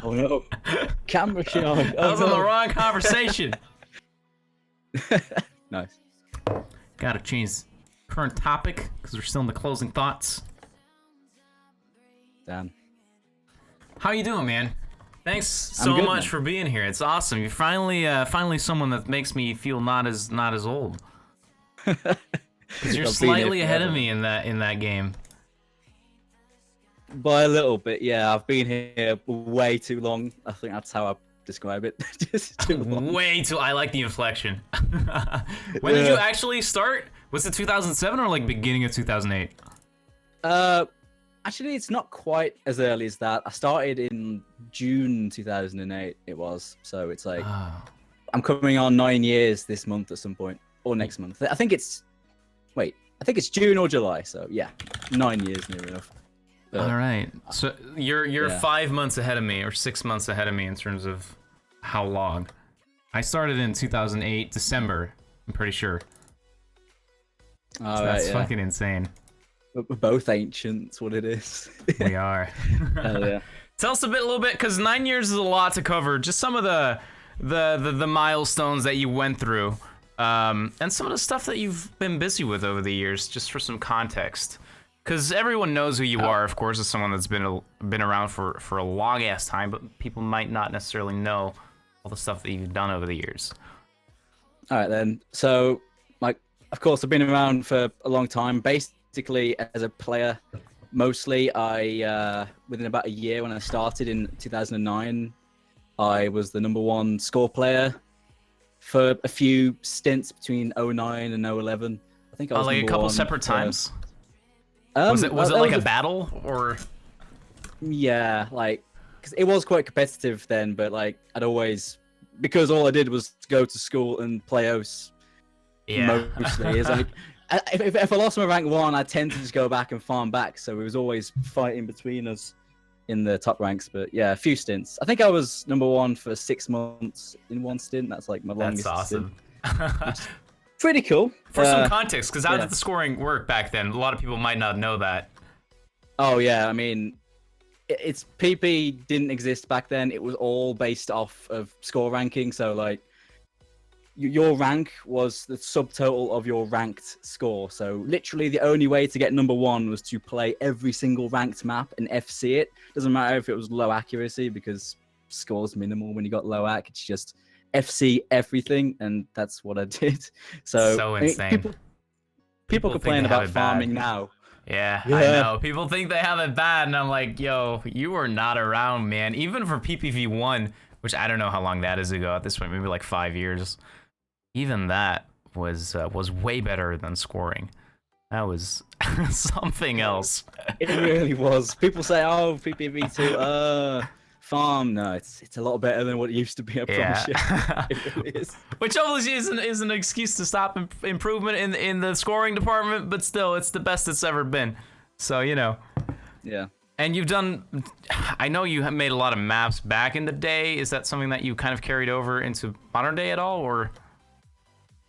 Oh no. Camera shy. Oh, That was on the wrong conversation. Nice. Gotta change current topic because we're still in the closing thoughts. Damn. How you doing, man? Thanks so much for being here. It's awesome. You're finally someone that makes me feel not as old. Because you're slightly ahead of me in that game. By a little bit, yeah. I've been here way too long. I think that's how I describe it. Just too long. Way too. I like the inflection. When did you actually start? Was it 2007 or like beginning of 2008? Actually, it's not quite as early as that. I started in June 2008. It was, so it's like I'm coming on 9 years this month at some point, or next month. I think it's June or July. So yeah, 9 years near enough. All right, so you're 5 months ahead of me, or 6 months ahead of me in terms of how long. I started in 2008 December. I'm pretty sure. So that's fucking insane. We're both ancients. What it is. We are. Hell yeah. Tell us a little bit, because 9 years is a lot to cover. Just some of the milestones that you went through, and some of the stuff that you've been busy with over the years, just for some context. Because everyone knows who you are, of course, as someone that's been around for a long ass time, but people might not necessarily know all the stuff that you've done over the years. All right then. So, like, of course, I've been around for a long time. Basically, as a player, mostly, within about a year when I started in 2009, I was the #1 score player for a few stints between 2009 and 2011. I think I was like a couple #1 separate times. Was it well, like a battle, or? Yeah, like, because it was quite competitive then, but like because all I did was go to school and play OS. Yeah. Mostly, it's like if I lost my rank 1, I tend to just go back and farm back. So it was always fighting between us in the top ranks. But yeah, a few stints. I think I was #1 for 6 months in one stint. That's like my longest. That's awesome. Stint. Pretty cool. For some context, because how did the scoring work back then? A lot of people might not know that. Oh yeah, I mean, it's PP didn't exist back then. It was all based off of score ranking. So like, your rank was the subtotal of your ranked score. So literally, the only way to get #1 was to play every single ranked map and FC it. Doesn't matter if it was low accuracy, because score's minimal when you got low ac. It's just FC everything, and that's what I did. So insane. People complain about farming now. Yeah, I know. People think they have it bad, and I'm like, yo, you are not around, man. Even for PPV1, which I don't know how long that is ago at this point, maybe like 5 years. Even that was way better than scoring. That was something else. It really was. People say, oh, PPV2, farm. No, it's a lot better than what it used to be. I promise you. It really is. Which obviously is an excuse to stop improvement in the scoring department, but still, it's the best it's ever been. So, you know. Yeah. And you've done. I know you have made a lot of maps back in the day. Is that something that you kind of carried over into modern day at all, or?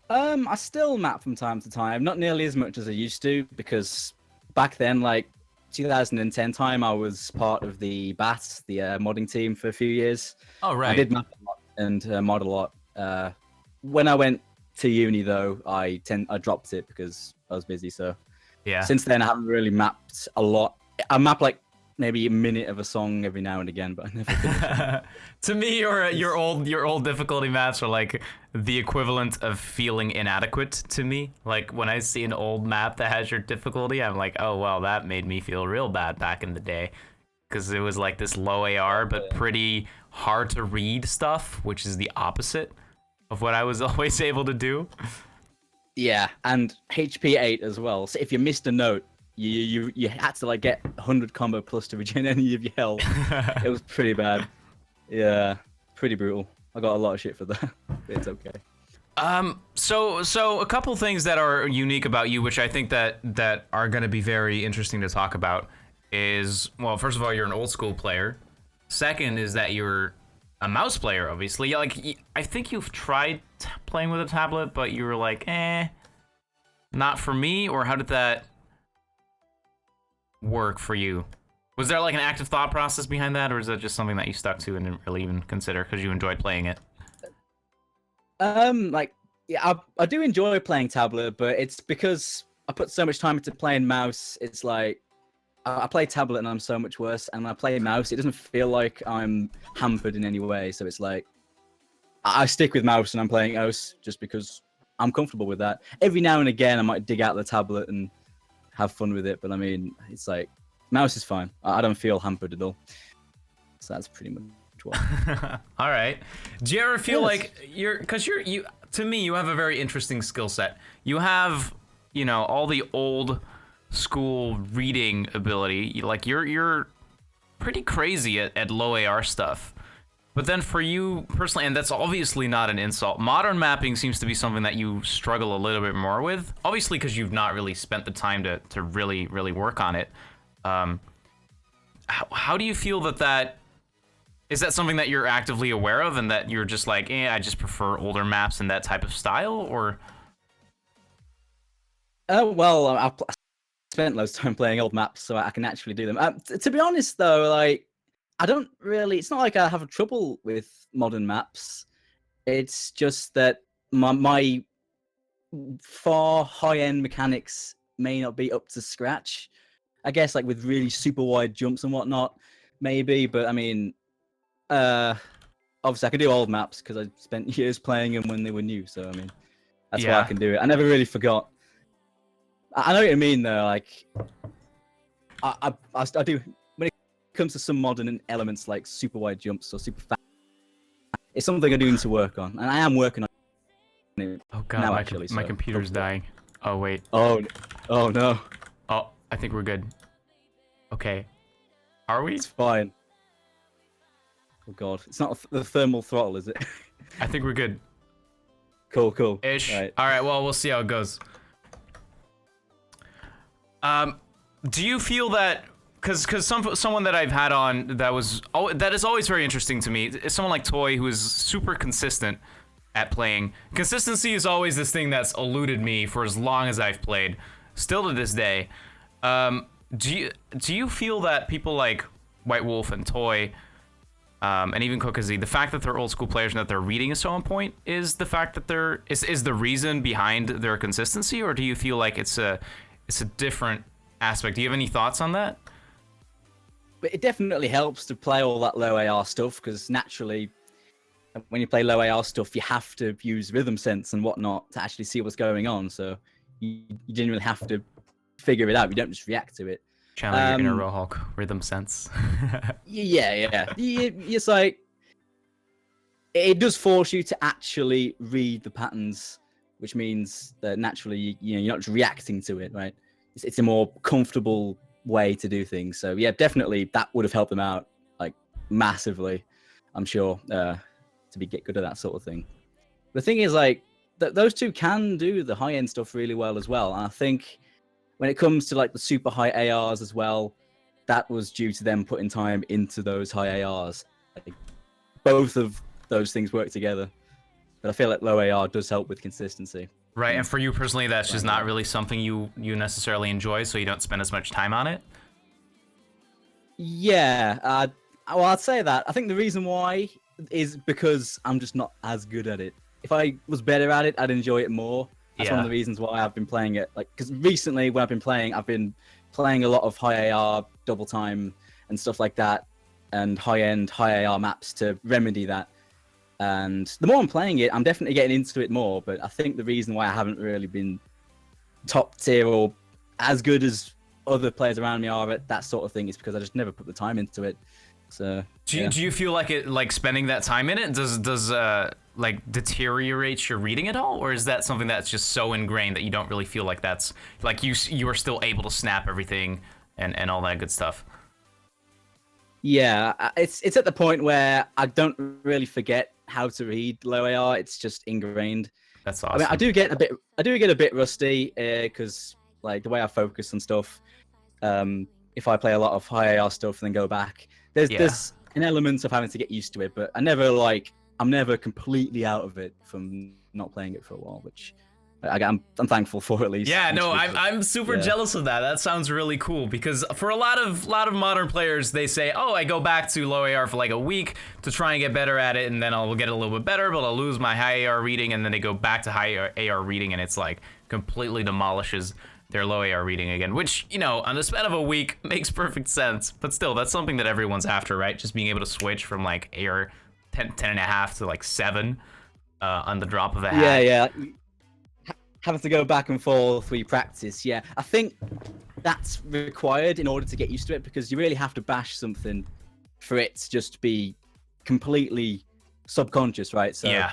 I still map from time to time, not nearly as much as I used to, because back then, like 2010 time, I was part of the BAT, the modding team, for a few years. Oh, right. I did map a lot and mod a lot. When I went to uni, though, I dropped it because I was busy. So yeah. Since then, I haven't really mapped a lot. I map like maybe a minute of a song every now and again, but I never finished. To me, your old difficulty maps are like the equivalent of feeling inadequate to me. Like when I see an old map that has your difficulty, I'm like, oh well, that made me feel real bad back in the day, because it was like this low AR but pretty hard to read stuff, which is the opposite of what I was always able to do. Yeah, and HP 8 as well. So if you missed a note, you had to like get 100 combo plus to regen any of your health. It was pretty bad. Yeah, pretty brutal. I got a lot of shit for that. It's okay. So a couple things that are unique about you, which I think that are going to be very interesting to talk about, is, well, first of all, you're an old school player. Second is that you're a mouse player, obviously. Like, I think you've tried playing with a tablet, but you were like, not for me. Or how did that work for you? Was there like an active thought process behind that, or is that just something that you stuck to and didn't really even consider because you enjoyed playing it? Like, yeah, I do enjoy playing tablet, but it's because I put so much time into playing mouse. It's like I play tablet and I'm so much worse, and when I play mouse, it doesn't feel like I'm hampered in any way. So it's like I stick with mouse and I'm playing mouse just because I'm comfortable with that. Every now and again, I might dig out the tablet and have fun with it, but I mean, it's like mouse is fine. I don't feel hampered at all. So that's pretty much what. All right. Do you ever feel like because you to me you have a very interesting skill set. You have, you know, all the old school reading ability. Like you're pretty crazy at low AR stuff. But then for you personally, and that's obviously not an insult, modern mapping seems to be something that you struggle a little bit more with. Obviously, because you've not really spent the time to really work on it. How do you feel that is that something that you're actively aware of, and that you're just like, I just prefer older maps and that type of style, or? Well, I've spent loads of time playing old maps, so I can actually do them. To be honest, though, like I don't really. It's not like I have trouble with modern maps. It's just that my far high-end mechanics may not be up to scratch. I guess like with really super wide jumps and whatnot, maybe. But I mean, obviously I can do old maps because I spent years playing them when they were new. So I mean, that's why I can do it. I never really forgot. I know what you mean though. Like, I do when it comes to some modern elements like super wide jumps or super fast. It's something I do need to work on, and I am working on it. Oh god, now, my computer's dying. Oh wait. Oh no. Oh, I think we're good. Okay. Are we? It's fine. Oh god, it's not the thermal throttle, is it? I think we're good. Cool. Ish. Right. All right. Well, we'll see how it goes. Do you feel that? Because someone that I've had on that is always very interesting to me is someone like Toy, who is super consistent at playing. Consistency is always this thing that's eluded me for as long as I've played, still to this day. Do you feel that people like White Wolf and Toy, and even Kokazi, the fact that they're old school players and that their reading is so on point, is the fact that is the reason behind their consistency, or do you feel like it's a different aspect? Do you have any thoughts on that? But it definitely helps to play all that low AR stuff, because naturally, when you play low AR stuff, you have to use rhythm sense and whatnot to actually see what's going on. So you genuinely have to figure it out. You don't just react to it. Channel your inner Rohawk rhythm sense. Yeah. It's like it does force you to actually read the patterns, which means that naturally, you're not just reacting to it, right? It's a more comfortable way to do things. So yeah, definitely that would have helped them out like massively, I'm sure, to get good at that sort of thing. The thing is, like, those two can do the high end stuff really well as well. And I think when it comes to like the super high ARs as well, that was due to them putting time into those high ARs. Like, both of those things work together. But I feel like low AR does help with consistency. Right, and for you personally, that's just not really something you necessarily enjoy, so you don't spend as much time on it? Yeah, well, I'd say that. I think the reason why is because I'm just not as good at it. If I was better at it, I'd enjoy it more. That's one of the reasons why I've been playing it. Like, because recently when I've been playing a lot of high AR, double time, and stuff like that, and high-end, high AR maps to remedy that. And the more I'm playing it, I'm definitely getting into it more. But I think the reason why I haven't really been top tier or as good as other players around me are at that sort of thing is because I just never put the time into it. So do you feel like it, like spending that time in it does like deteriorate your reading at all, or is that something that's just so ingrained that you don't really feel like that's like you are still able to snap everything and all that good stuff? Yeah, it's at the point where I don't really forget how to read low AR. It's just ingrained. That's awesome. I mean, I do get a bit rusty because like the way I focus on stuff. If I play a lot of high AR stuff and then go back, there's an element of having to get used to it. But I'm never completely out of it from not playing it for a while, which I'm thankful for at least. Yeah, no, I'm super jealous of that. That sounds really cool because for a lot of modern players, they say, oh, I go back to low AR for like a week to try and get better at it, and then I'll get a little bit better, but I'll lose my high AR reading, and then they go back to high AR reading, and it's like completely demolishes their low AR reading again, which, you know, on the span of a week makes perfect sense. But still, that's something that everyone's after, right? Just being able to switch from like AR 10.5 to like 7 on the drop of a hat. Yeah. Having to go back and forth where you practice, yeah. I think that's required in order to get used to it, because you really have to bash something for it to just be completely subconscious, right? So yeah.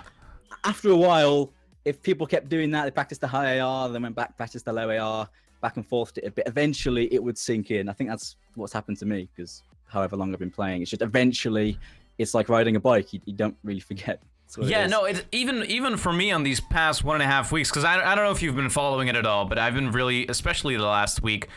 After a while, if people kept doing that, they practiced the high AR, then went back, practiced the low AR, back and forth it a bit, eventually it would sink in. I think that's what's happened to me, because however long I've been playing, it's just eventually, it's like riding a bike, you don't really forget. Yeah, no, it's even for me on these past 1.5 weeks, because I don't know if you've been following it at all, but I've been really, especially the last week.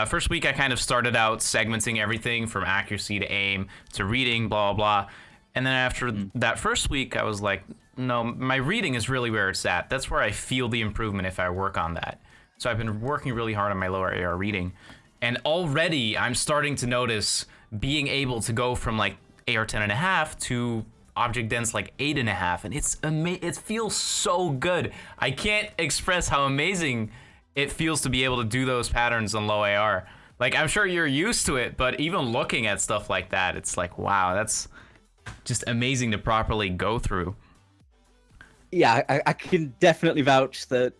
First week, I kind of started out segmenting everything from accuracy to aim to reading, blah, blah, blah. And then after that first week, I was like, no, my reading is really where it's at. That's where I feel the improvement if I work on that. So I've been working really hard on my lower AR reading. And already I'm starting to notice being able to go from like AR 10.5 to object dense like 8.5, and it feels so good. I can't express how amazing it feels to be able to do those patterns on low AR. Like, I'm sure you're used to it, but even looking at stuff like that, it's like, wow, that's just amazing to properly go through. Yeah, I can definitely vouch that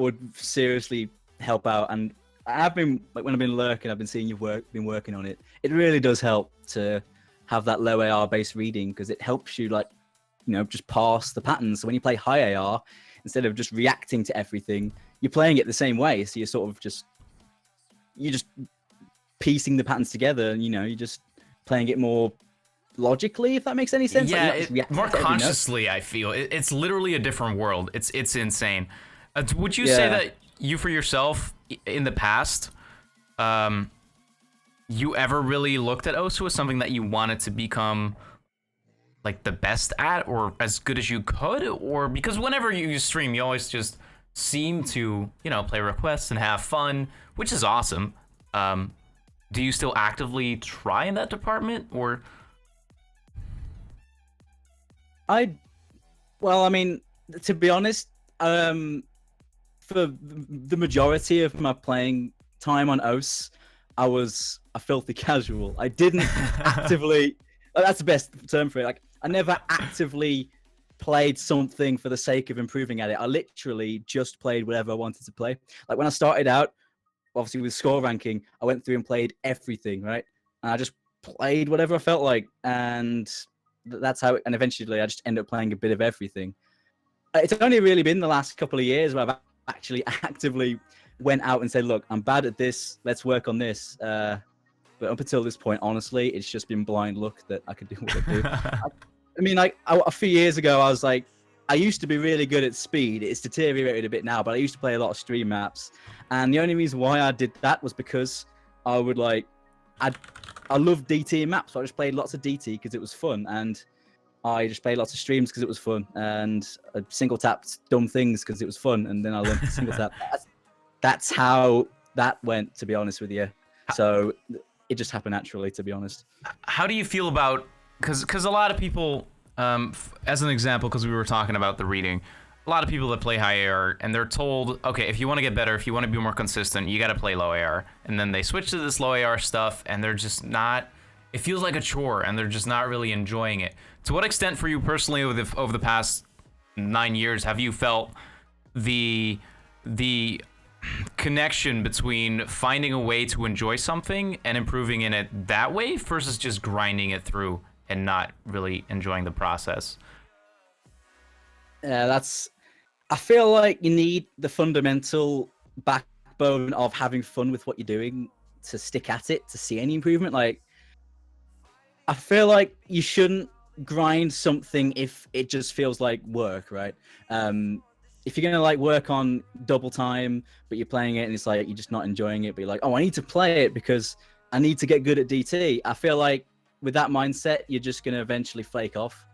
would seriously help out. And I've been, like, when I've been lurking, I've been seeing you've been working on it. It really does help to have that low AR based reading, because it helps you, like, you know, just pass the patterns. So when you play high AR, instead of just reacting to everything, you're playing it the same way. So you're sort of you're just piecing the patterns together, and, you know, you're just playing it more logically, if that makes any sense. Yeah, like more consciously, I feel. It's literally a different world. It's insane. Would you say that you, for yourself, in the past, you ever really looked at Osu as something that you wanted to become like the best at, or as good as you could? Or because whenever you stream, you always just seem to, you know, play requests and have fun, which is awesome. Do you still actively try in that department, or? Well, I mean, to be honest, for the majority of my playing time on OS, I was a filthy casual. I didn't actively, that's the best term for it. Like, I never actively played something for the sake of improving at it. I literally just played whatever I wanted to play. Like, when I started out, obviously with score ranking, I went through and played everything, right? And I just played whatever I felt like, and that's how and eventually I just ended up playing a bit of everything. It's only really been the last couple of years where I've actually actively went out and said, look, I'm bad at this, let's work on this. But up until this point, honestly, it's just been blind luck that I could do what I do. I mean, like, a few years ago, I was like, I used to be really good at speed. It's deteriorated a bit now, but I used to play a lot of stream maps. And the only reason why I did that was because I would, like, I love DT maps, so I just played lots of DT because it was fun, and I just played lots of streams because it was fun, and I single tapped dumb things because it was fun, and then I learned to single tap. That's how that went, to be honest with you. So it just happened naturally, to be honest. How do you feel about, because a lot of people, as an example, because we were talking about the reading, a lot of people that play high AR, and they're told, okay, if you want to get better, if you want to be more consistent, you got to play low AR. And then they switch to this low AR stuff, and they're just not, it feels like a chore, and they're just not really enjoying it. To what extent, for you personally, over the past 9 years, have you felt the connection between finding a way to enjoy something and improving in it that way versus just grinding it through and not really enjoying the process? Yeah, I feel like you need the fundamental backbone of having fun with what you're doing to stick at it, to see any improvement. Like, I feel like you shouldn't grind something if it just feels like work, right? If you're gonna, like, work on double time, but you're playing it and it's like you're just not enjoying it, but you're like, oh, I need to play it because I need to get good at DT. I feel like with that mindset, you're just gonna eventually flake off.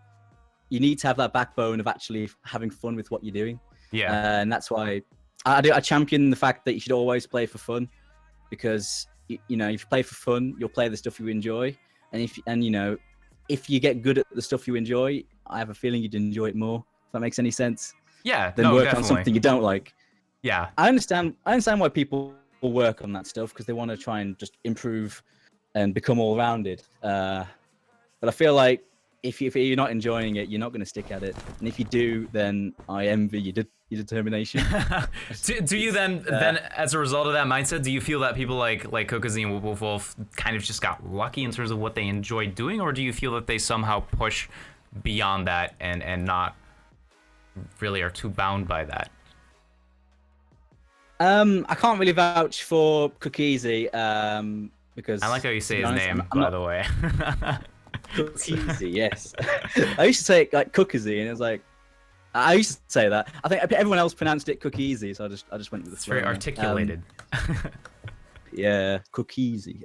You need to have that backbone of actually having fun with what you're doing. Yeah. And that's why I champion the fact that you should always play for fun, because you know, if you play for fun, you'll play the stuff you enjoy, and if you get good at the stuff you enjoy, I have a feeling you'd enjoy it more. If that makes any sense. Yeah. Than No, work definitely. on something you don't like. Yeah. I understand why people work on that stuff, because they want to try and just improve and become all-rounded. But I feel like if you're not enjoying it, you're not going to stick at it. And if you do, then I envy your determination. do you then as a result of that mindset, do you feel that people like Kokazi and Wolf kind of just got lucky in terms of what they enjoyed doing, or do you feel that they somehow push beyond that and not really are too bound by that? I can't really vouch for Cookeasy, because I like how you say his name, I'm by not... the way. Cookeasy, yes. I used to say it like Cookeasy, and it was like, I used to say that. I think everyone else pronounced it Cookeasy, so I just went with the It's flow. very articulated. Yeah, Cookeasy.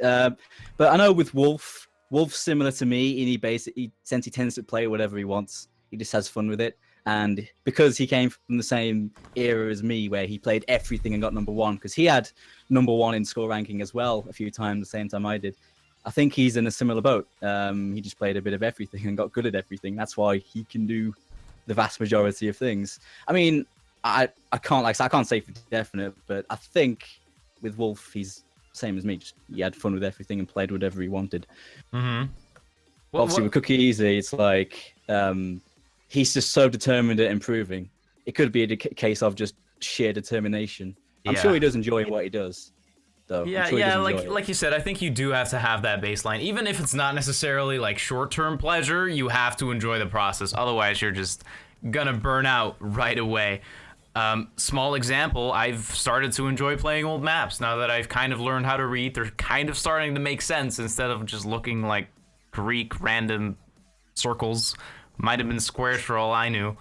But I know with Wolf's similar to me, and since he tends to play whatever he wants, he just has fun with it. And because he came from the same era as me, where he played everything and got #1, because he had #1 in score ranking as well a few times, the same time I did. I think he's in a similar boat. He just played a bit of everything and got good at everything. That's why he can do the vast majority of things. I mean, I can't say for definite, but I think with Wolf, he's same as me. Just he had fun with everything and played whatever he wanted. Mm-hmm. Obviously, with Cookeasy, it's like he's just so determined at improving. It could be a case of just sheer determination. I'm sure he does enjoy what he does, though. Yeah, sure like you said, I think you do have to have that baseline. Even if it's not necessarily like short-term pleasure, you have to enjoy the process. Otherwise, you're just gonna burn out right away. Small example, I've started to enjoy playing old maps now that I've kind of learned how to read. They're kind of starting to make sense instead of just looking like Greek random circles. Might have been squares for all I knew.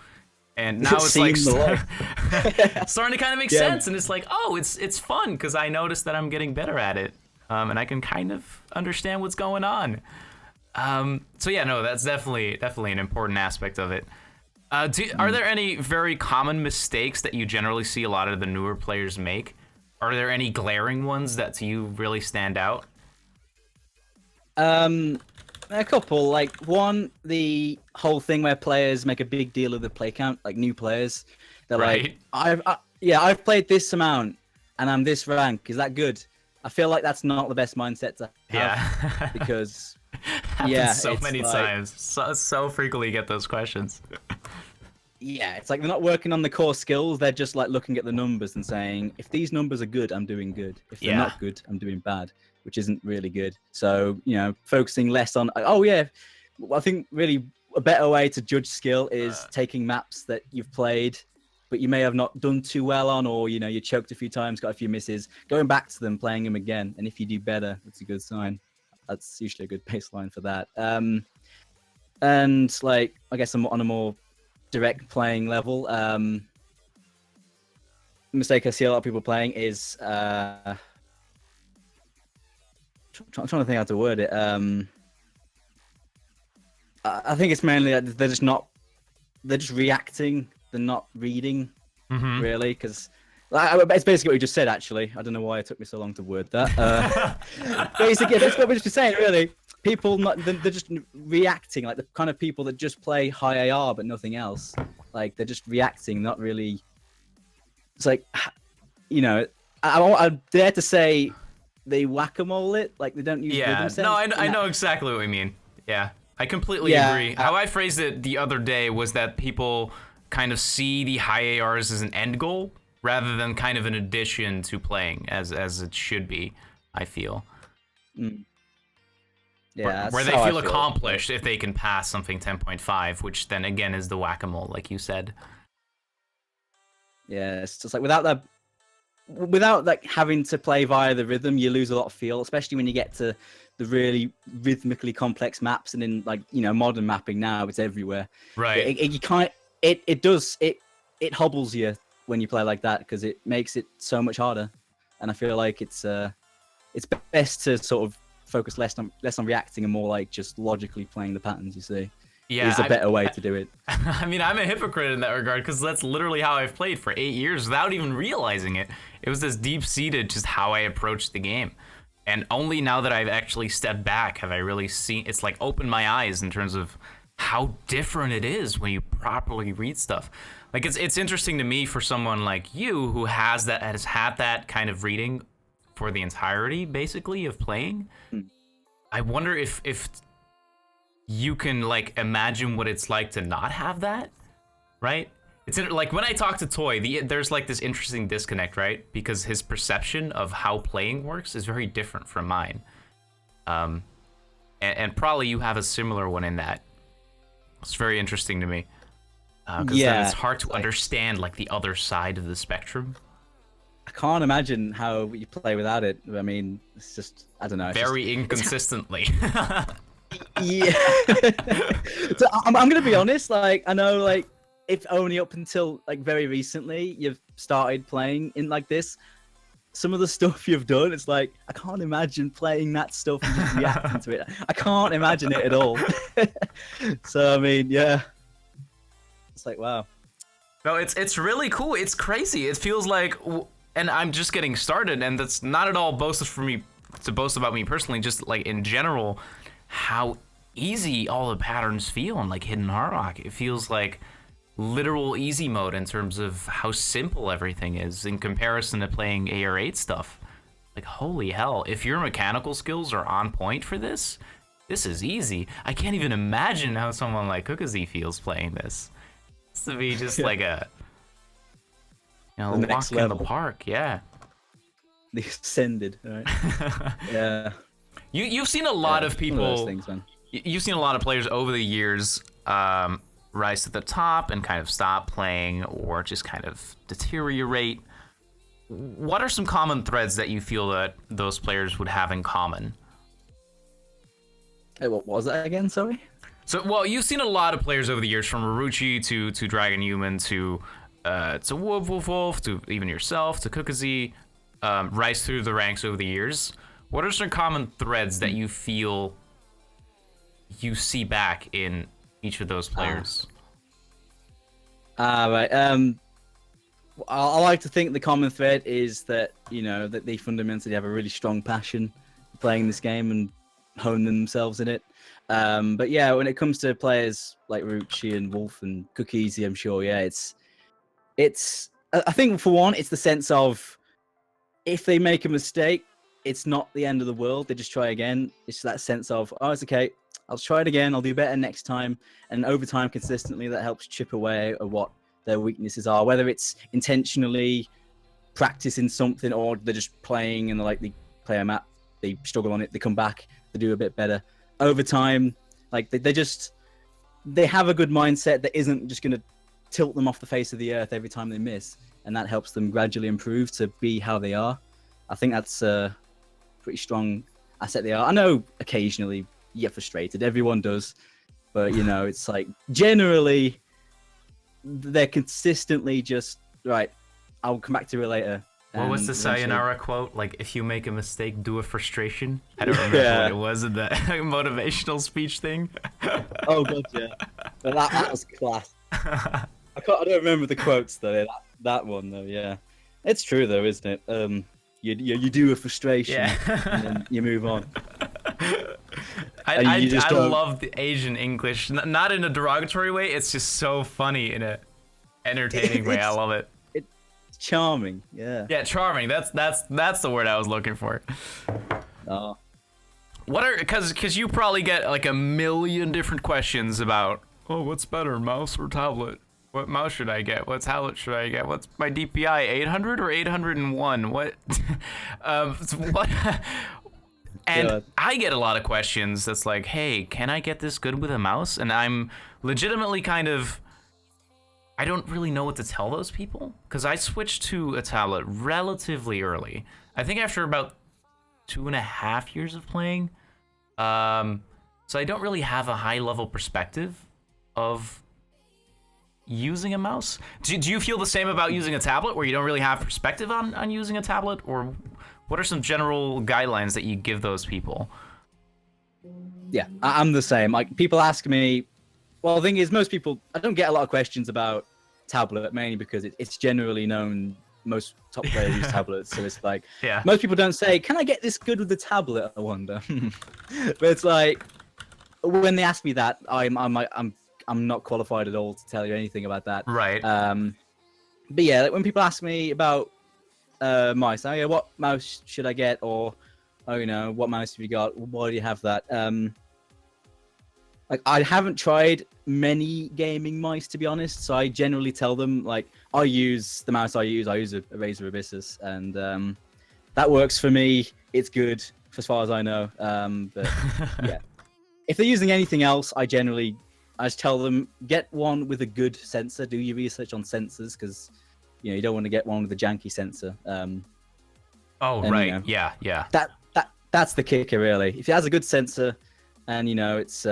And now it's like starting to kind of make sense, and it's like, oh, it's fun because I noticed that I'm getting better at it, and I can kind of understand what's going on. So yeah, no, that's definitely an important aspect of it. Are there any very common mistakes that you generally see a lot of the newer players make? Are there any glaring ones that to you really stand out? A couple. Like one, the whole thing where players make a big deal of the play count, like new players. They're like, I've played this amount and I'm this rank. Is that good? I feel like that's not the best mindset to have, because so many times, so frequently get those questions. Yeah, it's like they're not working on the core skills. They're just like looking at the numbers and saying, if these numbers are good, I'm doing good. If they're not good, I'm doing bad, which isn't really good. So, focusing less on, I think really a better way to judge skill is taking maps that you've played, but you may have not done too well on, or, you choked a few times, got a few misses, going back to them, playing them again. And if you do better, that's a good sign. That's usually a good baseline for that. And like, I guess on a more direct playing level, mistake I see a lot of people playing is trying to think how to word it. I think it's mainly that they're just reacting. They're not reading, really, because it's basically what you just said. Actually, I don't know why it took me so long to word that. Basically, that's what we're just saying. Really, people they're just reacting, like the kind of people that just play high AR but nothing else. Like they're just reacting, not really. It's like, I dare to say they whack-a-mole it, like they don't use rhythm sense. No, I know exactly what we mean. Yeah, I completely agree. How I phrased it the other day was that people kind of see the high ARs as an end goal rather than kind of an addition to playing, as it should be, I feel. Yeah, where they feel accomplished if they can pass something 10.5, which then again is the whack-a-mole, like you said. Yeah, it's just like without like having to play via the rhythm, you lose a lot of feel, especially when you get to the really rhythmically complex maps. And in like modern mapping now, it's everywhere. Right. It hobbles you when you play like that, because it makes it so much harder. And I feel like it's best to sort of focus less on reacting and more like just logically playing the patterns you see. is a better way to do it. I mean, I'm a hypocrite in that regard because that's literally how I've played for 8 years without even realizing it. It was this deep-seated just how I approached the game. And only now that I've actually stepped back have I really seen, it's like opened my eyes in terms of how different it is when you properly read stuff. Like it's interesting to me for someone like you who has had that kind of reading for the entirety basically of playing. I wonder if you can like imagine what it's like to not have that, right? It's like when I talk to Toy, there's like this interesting disconnect, right? Because his perception of how playing works is very different from mine. And probably you have a similar one in that. It's very interesting to me. Because then it's hard to understand like the other side of the spectrum. I can't imagine how you play without it. I mean, it's just, I don't know. Very inconsistently. Yeah. So I'm gonna be honest, like, I know, like, if only up until like very recently you've started playing in like this, some of the stuff you've done, it's like I can't imagine playing that stuff and just reacting to it. I can't imagine it at all. So I mean, yeah, it's like, wow. No, it's really cool. It's crazy. It feels like, and I'm just getting started, and that's not at all boasted for me to boast about me personally, just like in general, how easy all the patterns feel in like Hidden Hard Rock. It feels like literal easy mode in terms of how simple everything is in comparison to playing AR8 stuff. Like, holy hell, if your mechanical skills are on point for this is easy. I can't even imagine how someone like Cookazy feels playing this. It's to be just like a, you know, walk in the park, yeah. The Ascended, right? Yeah. You've seen a lot of people. One of those things, man. You've seen a lot of players over the years rise to the top and kind of stop playing or just kind of deteriorate. What are some common threads that you feel that those players would have in common? Hey, what was that again? Sorry. So, well, you've seen a lot of players over the years, from Marucci to Dragon Human to Wolf to even yourself to Cookazy, rise through the ranks over the years. What are some common threads that you feel you see back in each of those players? Right. I like to think the common thread is that, you know, that they fundamentally have a really strong passion for playing this game and hone themselves in it. But yeah, when it comes to players like Rucci and Wolf and Cookazy, I'm sure, yeah, it's. I think for one, it's the sense of if they make a mistake, it's not the end of the world. They just try again. It's that sense of, oh, it's okay. I'll try it again. I'll do better next time. And over time, consistently, that helps chip away at what their weaknesses are, whether it's intentionally practicing something or they're just playing and they play a map, they struggle on it, they come back, they do a bit better. Over time, like they have a good mindset that isn't just going to tilt them off the face of the earth every time they miss. And that helps them gradually improve to be how they are. I think that's a pretty strong asset they are. I know occasionally you get frustrated, everyone does, but you know, it's like generally they're consistently just, right, I'll come back to it later. What was the Sayonara quote? Like, if you make a mistake, do a frustration? I don't remember what it was in the motivational speech thing. Oh god, yeah. But that was class. I don't remember the quotes though. That one though, yeah. It's true though, isn't it? You do a frustration and then you move on. I love the Asian English, not in a derogatory way. It's just so funny in a entertaining way. I love it. It's charming, yeah. Yeah, charming. That's the word I was looking for. Oh. What are because you probably get like a million different questions about, oh, what's better, mouse or tablet? What mouse should I get? What tablet should I get? What's my DPI, 800 or 801? What? What? And God. I get a lot of questions that's like, hey, can I get this good with a mouse? And I'm legitimately kind of, I don't really know what to tell those people, because I switched to a tablet relatively early. I think after about 2.5 years of playing. So I don't really have a high level perspective of using a mouse. Do you feel the same about using a tablet, where you don't really have perspective on using a tablet? Or what are some general guidelines that you give those people? Yeah, I'm the same. Like, people ask me, Well, the thing is, most people, I don't get a lot of questions about tablet, mainly because it's generally known most top players use tablets. So it's like, Yeah. most people don't say, "Can I get this good with the tablet?" I wonder. But it's like, when they ask me that, I'm not qualified at all to tell you anything about that. Right. But yeah, like when people ask me about mice, oh yeah, what mouse should I get, or oh, you know, what mouse have you got? Why do you have that? Like, I haven't tried many gaming mice, to be honest. So I generally tell them, like, I use the mouse I use a Razer Abyssus, and that works for me. It's good as far as I know. But yeah, if they're using anything else, I just tell them, get one with a good sensor. Do your research on sensors, because you don't want to get one with a janky sensor. Oh, and, right. Yeah. That's the kicker, really. If it has a good sensor, and it's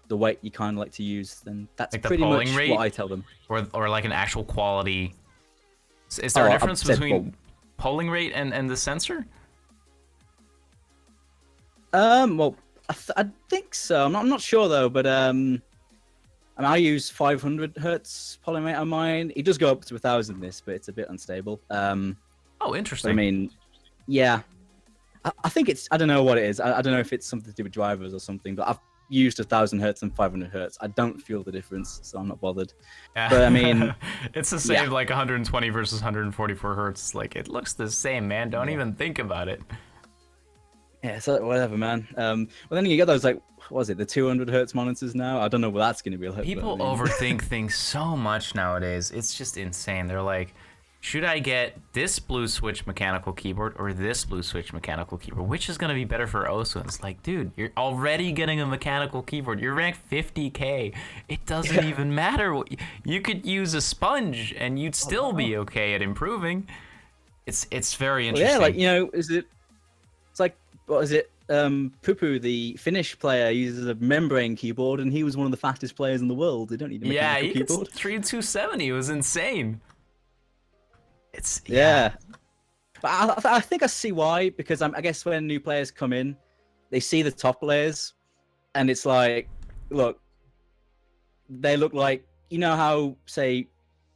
the weight you kind of like to use, then that's Like the pretty polling much rate? what I tell them. Or like an actual quality. Is there a difference between both. polling rate and the sensor? Well, I think so. I'm not sure though, but I use 500 hertz polling rate on mine. It does go up to 1,000 this, but it's a bit unstable. Oh, interesting. I mean, yeah, I think I don't know what it is. I don't know if it's something to do with drivers or something, but I've used 1,000 hertz and 500 hertz. I don't feel the difference, so I'm not bothered. Yeah. But I mean, it's the same, like 120 versus 144 hertz. Like, it looks the same, man. Don't even think about it. Yeah, so whatever, man. Well, then you get those, like, what was it, the 200 hertz monitors now? I don't know what that's going to be like. People overthink things so much nowadays. It's just insane. They're like, should I get this blue switch mechanical keyboard or this blue switch mechanical keyboard? Which is going to be better for OSU? And it's like, dude, you're already getting a mechanical keyboard. You're ranked 50K. It doesn't even matter. You could use a sponge and you'd still be okay at improving. It's very interesting. Well, yeah, like, it's like, what is it? Pupu, the Finnish player, uses a membrane keyboard, and he was one of the fastest players in the world. They don't need a mechanical keyboard. Yeah, 3270. It was insane. Yeah. But I think I see why, because I guess when new players come in, they see the top players, and it's like, look, they look like, how, say,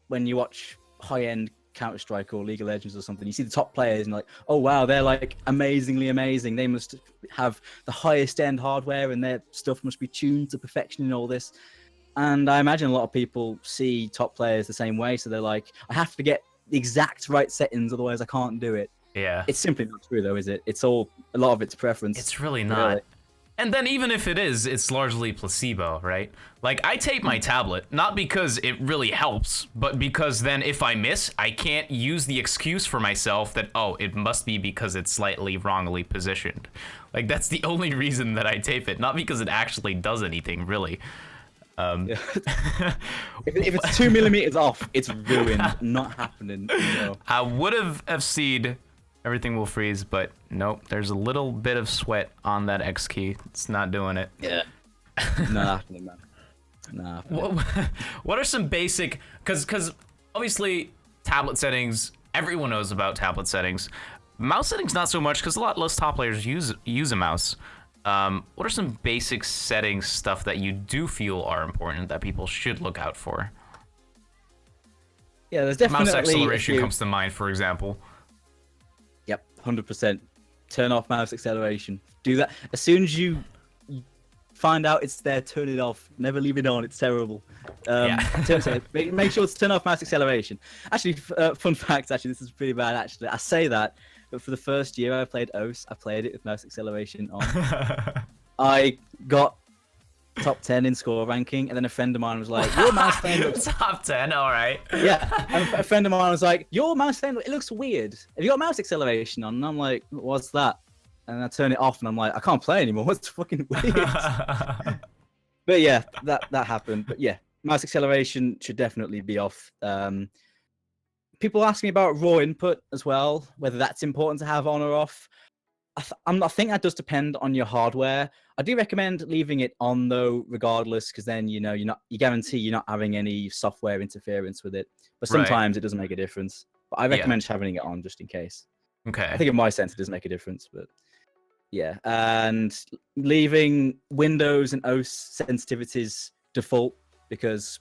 when you watch high-end Counter-Strike or League of Legends or something, you see the top players and you're like, oh wow, they're like amazingly amazing. They must have the highest end hardware and their stuff must be tuned to perfection and all this. And I imagine a lot of people see top players the same way, so they're like, I have to get the exact right settings, otherwise I can't do it. Yeah. It's simply not true though, is it? It's a lot of it's preference. It's really not. Really. And then even if it is, it's largely placebo, right? Like, I tape my tablet, not because it really helps, but because then if I miss, I can't use the excuse for myself that, oh, it must be because it's slightly wrongly positioned. Like, that's the only reason that I tape it, not because it actually does anything, really. If it's 2 millimeters off, it's ruined. Not happening. I would have FC'd everything will freeze, but nope, there's a little bit of sweat on that X key. It's not doing it. Yeah. Not happening, man. Not happening. What are some basic, because obviously tablet settings, everyone knows about tablet settings. Mouse settings not so much, because a lot less top players use a mouse. What are some basic settings stuff that you do feel are important that people should look out for? Yeah, there's definitely mouse acceleration comes to mind, for example. Yep, 100%. Turn off mouse acceleration. Do that as soon as you find out it's there. Turn it off. Never leave it on. It's terrible. Make sure to turn off mouse acceleration. Actually, fun fact. Actually, this is pretty bad. Actually, I say that, but for the first year I played OS, I played it with mouse acceleration on. I got top 10 in score ranking, and then a friend of mine was like, your mouse playing looks... Top 10, all right. Yeah, and a friend of mine was like, your mouse playing, it looks weird. Have you got mouse acceleration on? And I'm like, what's that? And I turn it off, and I'm like, I can't play anymore. What's fucking weird? But yeah, that happened. But yeah, mouse acceleration should definitely be off. People ask me about raw input as well, whether that's important to have on or off. I think that does depend on your hardware. I do recommend leaving it on though, regardless, because then you guarantee you're not having any software interference with it. But sometimes it doesn't make a difference. But I recommend having it on just in case. Okay. I think in my sense it does make a difference, but Yeah, and leaving Windows and OS sensitivities default, because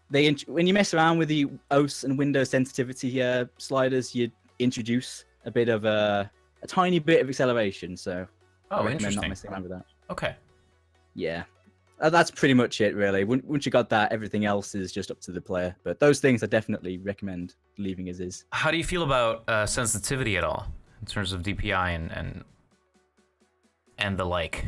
when you mess around with the OS and Windows sensitivity sliders, you introduce a bit of a tiny bit of acceleration. So I recommend not messing around with that. Okay. Yeah, that's pretty much it, really. Once you got that, everything else is just up to the player. But those things I definitely recommend leaving as is. How do you feel about sensitivity at all in terms of DPI and the like?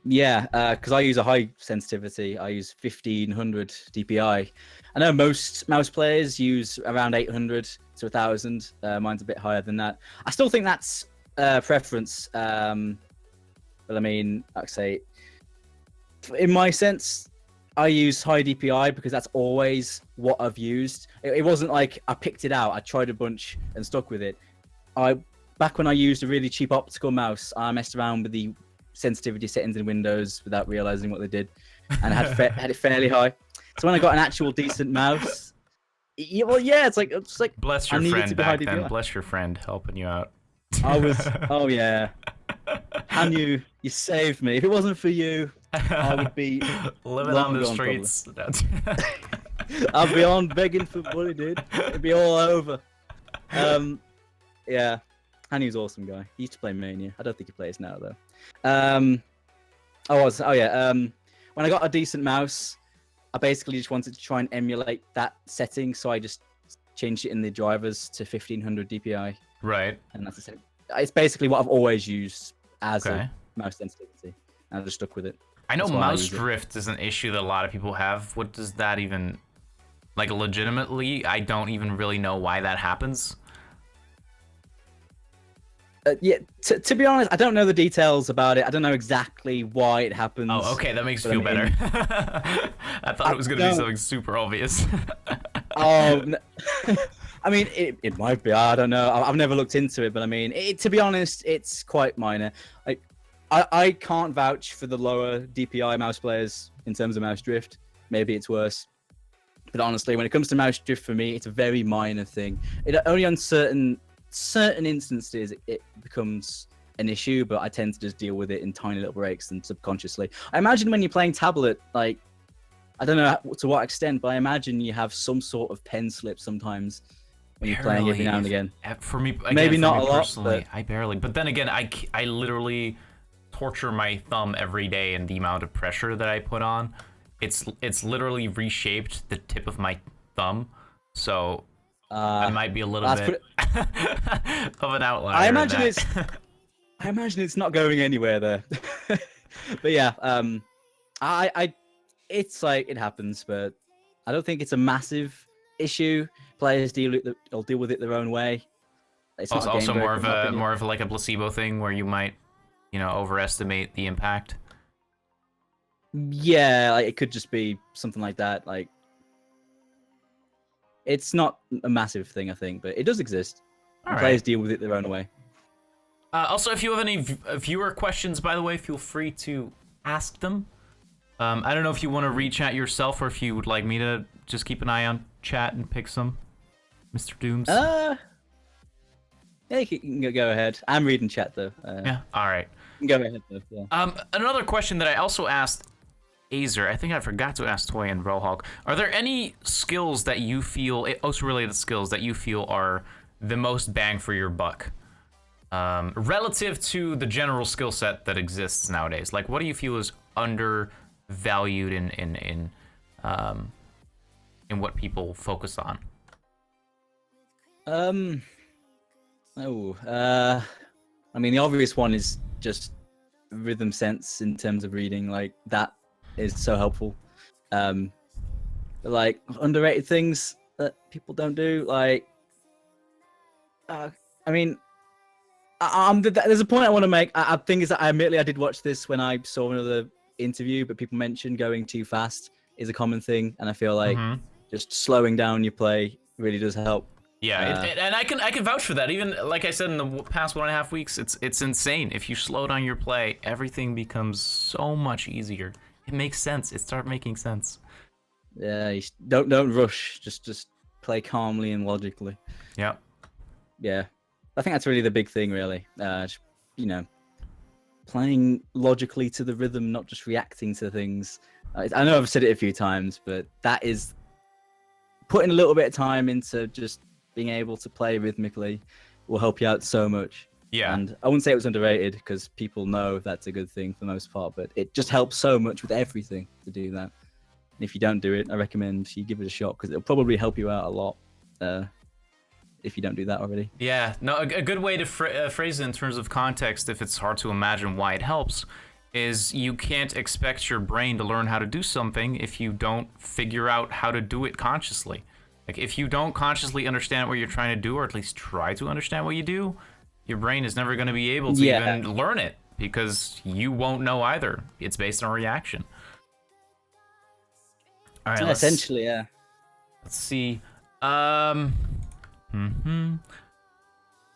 Yeah, because I use a high sensitivity. I use 1500 DPI. I know most mouse players use around 800 to 1000. Mine's a bit higher than that. I still think that's preference. But I mean, like I say, in my sense, I use high DPI because that's always what I've used. It wasn't like I picked it out. I tried a bunch and stuck with it. Back when I used a really cheap optical mouse, I messed around with the sensitivity settings in Windows without realizing what they did, and had it fairly high. So when I got an actual decent mouse, it's like bless your friend back then. Bless your friend helping you out. Oh yeah. Hanyu, you saved me. If it wasn't for you, I would be living on the streets. I'd be on begging for money, dude. It'd be all over. Yeah, Hanyu's an awesome guy. He used to play Mania. I don't think he plays now though. When I got a decent mouse, I basically just wanted to try and emulate that setting, so I just changed it in the drivers to 1500 DPI. Right. And that's the same. It's basically what I've always used as a mouse sensitivity. And I just stuck with it. I know mouse drift is an issue that a lot of people have. What does that even, like, legitimately? I don't even really know why that happens. Yeah, to be honest, I don't know the details about it. I don't know exactly why it happens. Oh, okay, that makes me feel better. I thought it was going to be something super obvious. Oh, no. I mean, it might be. I don't know. I've never looked into it, but I mean, to be honest, it's quite minor. Like, I can't vouch for the lower DPI mouse players in terms of mouse drift. Maybe it's worse. But honestly, when it comes to mouse drift, for me, it's a very minor thing. It only on certain instances it becomes an issue, but I tend to just deal with it in tiny little breaks and subconsciously. I imagine when you're playing tablet, like, I don't know to what extent, but I imagine you have some sort of pen slip sometimes when you're playing every now and again. For me, again, maybe not a lot, personally, but I barely. But then again, I literally torture my thumb every day, and the amount of pressure that I put on, it's literally reshaped the tip of my thumb, so I might be a little bit of an outlier. I imagine it's not going anywhere there. But yeah, it's like it happens, but I don't think it's a massive issue. Players deal with it their own way. It's also more of like a placebo thing where you might, overestimate the impact. Yeah, like, it could just be something like that. Like, it's not a massive thing, I think, but it does exist. Players deal with it their own way. Also, if you have any viewer questions, by the way, feel free to ask them. I don't know if you want to read chat yourself, or if you would like me to just keep an eye on chat and pick some, Mr. Dooms. Yeah, you can go ahead. I'm reading chat though. Yeah, all right. You can go ahead though. Yeah. Another question that I also asked Azer, I think I forgot to ask Toy and Rohawk. Are there any skills that you feel, OS-related skills that you feel are the most bang for your buck, relative to the general skill set that exists nowadays? Like, what do you feel is undervalued in what people focus on? I mean, the obvious one is just rhythm sense in terms of reading. Like, that is so helpful. But like, underrated things that people don't do, like, I mean, there's a point I want to make. I think is that I did watch this when I saw another interview, but people mentioned going too fast is a common thing, and I feel like just slowing down your play really does help. Yeah, and I can vouch for that. Even like I said, in the past 1.5 weeks, it's insane. If you slow down your play, everything becomes so much easier. It makes sense. It starts making sense. Yeah, you don't rush. Just play calmly and logically. Yeah. Yeah, I think that's really the big thing. Really, playing logically to the rhythm, not just reacting to things. I know I've said it a few times, but that is putting a little bit of time into just being able to play rhythmically will help you out so much. Yeah. And I wouldn't say it was underrated because people know that's a good thing for the most part, but it just helps so much with everything to do that. And if you don't do it, I recommend you give it a shot because it'll probably help you out a lot if you don't do that already. Yeah, no, a good way to phrase it in terms of context, if it's hard to imagine why it helps, is you can't expect your brain to learn how to do something if you don't figure out how to do it consciously. Like, if you don't consciously understand what you're trying to do, or at least try to understand what you do, your brain is never going to be able to even learn it because you won't know either. It's based on reaction. All right, essentially, yeah. Let's see.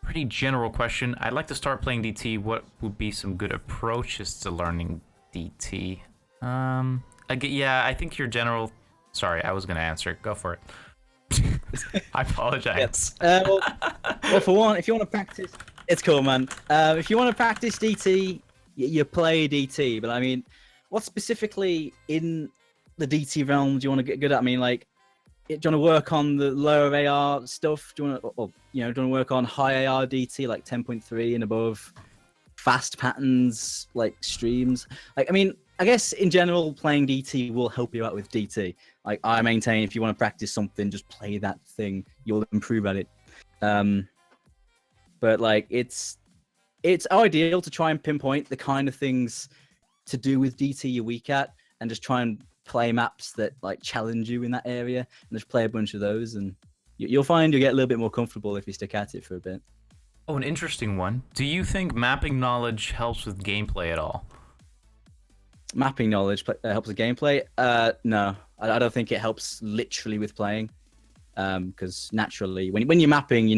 Pretty general question. I'd like to start playing DT. What would be some good approaches to learning DT? Yeah, I think your general... Sorry, I was going to answer. Go for it. I apologize. Well, for one, if you want to practice... It's cool, man. If you want to practice DT, you play DT. But I mean, what specifically in the DT realm do you want to get good at? I mean, like, do you want to work on the lower AR stuff? Do you want to, or, do you want to work on high AR DT, like 10.3 and above? Fast patterns, like streams? Like, I mean, I guess in general, playing DT will help you out with DT. Like, I maintain if you want to practice something, just play that thing. You'll improve at it. But like, it's ideal to try and pinpoint the kind of things to do with DT you're weak at, and just try and play maps that like challenge you in that area, and just play a bunch of those, and you'll find you get a little bit more comfortable if you stick at it for a bit. Oh, an interesting one. Do you think mapping knowledge helps with gameplay at all? Mapping knowledge helps with gameplay? No, I don't think it helps literally with playing, because naturally, when you're mapping, you're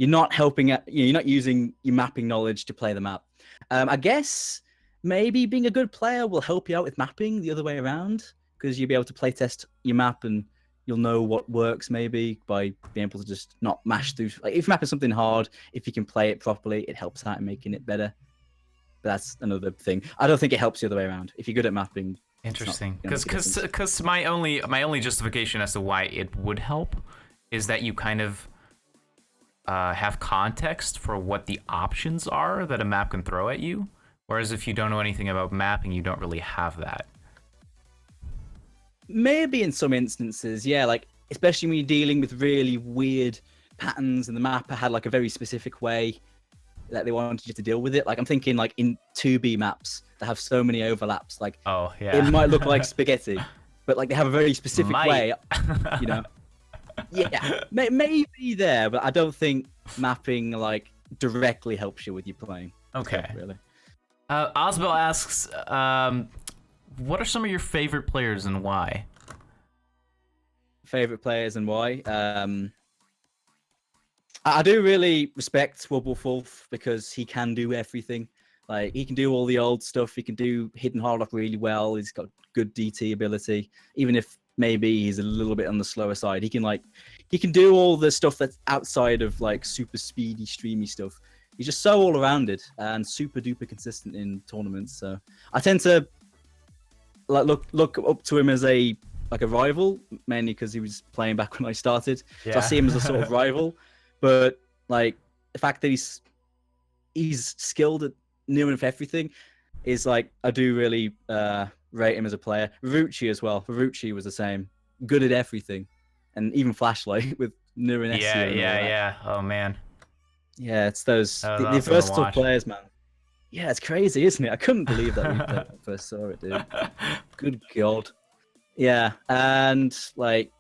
not helping at, you're not using your mapping knowledge to play the map. I guess maybe being a good player will help you out with mapping the other way around, because you'll be able to play test your map and you'll know what works maybe by being able to just not mash through. Like, if mapping something hard, if you can play it properly, it helps out in making it better. But that's another thing. I don't think it helps the other way around. If you're good at mapping. Interesting. Because my only justification as to why it would help is that you kind of have context for what the options are that a map can throw at you. Whereas if you don't know anything about mapping, you don't really have that. Maybe in some instances, yeah. Like, especially when you're dealing with really weird patterns and the map had like a very specific way that they wanted you to deal with it. Like, I'm thinking like in 2B maps that have so many overlaps, like, oh yeah, it might look like spaghetti, but like they have a very specific way, you know. Yeah, maybe there, but I don't think mapping like directly helps you with your playing. Okay. Really. Osbel asks, what are some of your favorite players and why? Favorite players and why? I do really respect Wolf because he can do everything. Like, he can do all the old stuff. He can do hidden hardlock really well. He's got good DT ability, even if maybe he's a little bit on the slower side. He can do all the stuff that's outside of like super speedy, streamy stuff. He's just so all rounded and super duper consistent in tournaments. So I tend to like look up to him as a rival, mainly because he was playing back when I started. Yeah. So I see him as a sort of rival. But like, the fact that he's skilled at near enough everything is like, I do really rate him as a player. Rucci as well. Rucci was the same, good at everything, and even flashlight with near and yeah. Oh man. Yeah, it's those the versatile players, man. Yeah, it's crazy, isn't it? I couldn't believe that when I first saw it, dude. Good God. Yeah, and like,